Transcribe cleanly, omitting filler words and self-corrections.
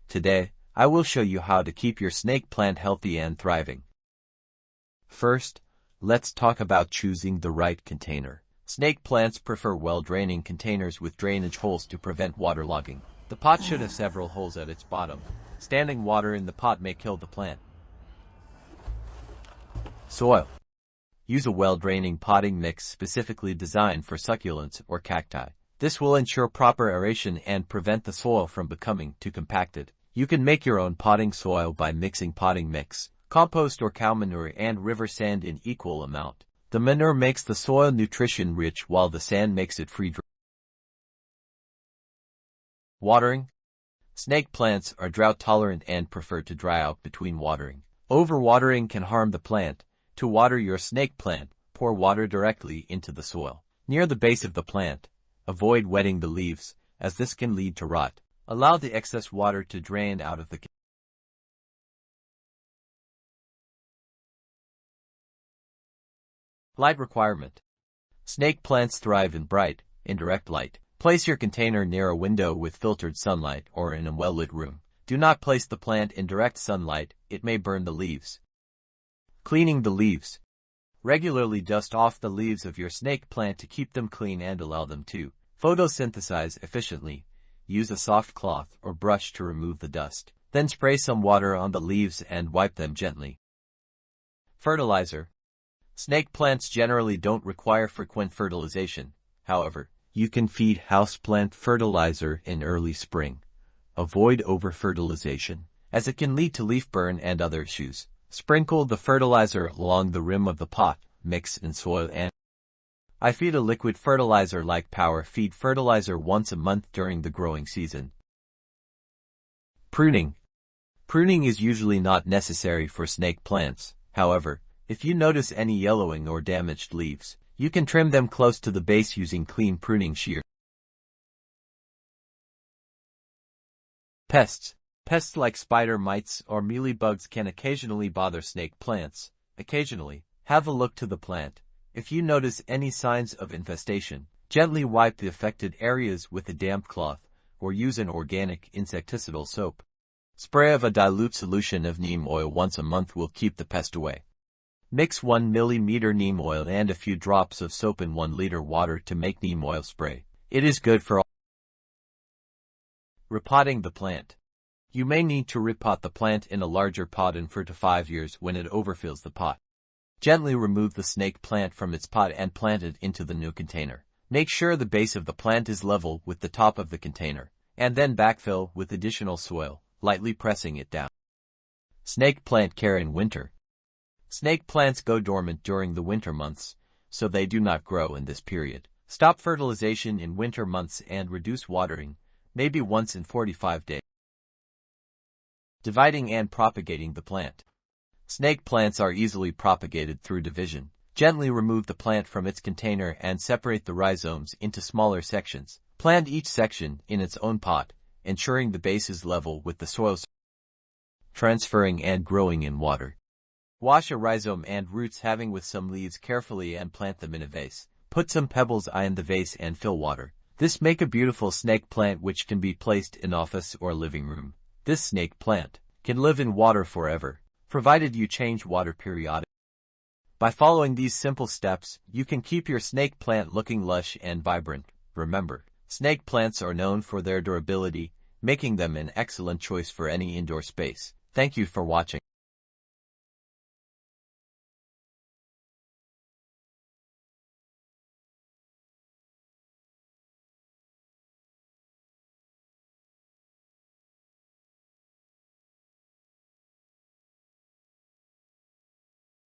Today, I will show you how to keep your snake plant healthy and thriving. First, let's talk about choosing the right container. Snake plants prefer well-draining containers with drainage holes to prevent waterlogging. The pot should have several holes at its bottom. Standing water in the pot may kill the plant. Soil. Use a well-draining potting mix specifically designed for succulents or cacti. This will ensure proper aeration and prevent the soil from becoming too compacted. You can make your own potting soil by mixing potting mix, compost or cow manure and river sand in equal amount. The manure makes the soil nutrition-rich while the sand makes it free. Watering. Snake plants are drought-tolerant and prefer to dry out between watering. Overwatering can harm the plant. To water your snake plant, pour water directly into the soil. Near the base of the plant, avoid wetting the leaves, as this can lead to rot. Allow the excess water to drain out of the light requirement. Snake plants thrive in bright, indirect light. Place your container near a window with filtered sunlight or in a well-lit room. Do not place the plant in direct sunlight, it may burn the leaves. Cleaning the leaves. Regularly dust off the leaves of your snake plant to keep them clean and allow them to photosynthesize efficiently. Use a soft cloth or brush to remove the dust. Then spray some water on the leaves and wipe them gently. Fertilizer. Snake plants generally don't require frequent fertilization. However, you can feed houseplant fertilizer in early spring. Avoid over-fertilization, as it can lead to leaf burn and other issues. Sprinkle the fertilizer along the rim of the pot, mix in soil and I feed a liquid fertilizer like Power Feed fertilizer once a month during the growing season. Pruning. Pruning is usually not necessary for snake plants. However, if you notice any yellowing or damaged leaves, you can trim them close to the base using clean pruning shears. Pests. Pests like spider mites or mealybugs can occasionally bother snake plants. Occasionally, have a look to the plant. If you notice any signs of infestation, gently wipe the affected areas with a damp cloth or use an organic insecticidal soap. Spray of a dilute solution of neem oil once a month will keep the pest away. Mix 1 milliliter neem oil and a few drops of soap in 1 liter water to make neem oil spray. It is good for all. Repotting the plant. You may need to repot the plant in a larger pot in 4 to 5 years when it overfills the pot. Gently remove the snake plant from its pot and plant it into the new container. Make sure the base of the plant is level with the top of the container, and then backfill with additional soil, lightly pressing it down. Snake plant care in winter. Snake plants go dormant during the winter months, so they do not grow in this period. Stop fertilization in winter months and reduce watering, maybe once in 45 days. Dividing and propagating the plant. Snake plants are easily propagated through division. Gently remove the plant from its container and separate the rhizomes into smaller sections. Plant each section in its own pot, ensuring the base is level with the soil. Transferring and growing in water. Wash a rhizome and roots having with some leaves carefully and plant them in a vase. Put some pebbles in the vase and fill water. This make a beautiful snake plant which can be placed in office or living room. This snake plant can live in water forever, provided you change water periodically. By following these simple steps, you can keep your snake plant looking lush and vibrant. Remember, snake plants are known for their durability, making them an excellent choice for any indoor space. Thank you for watching.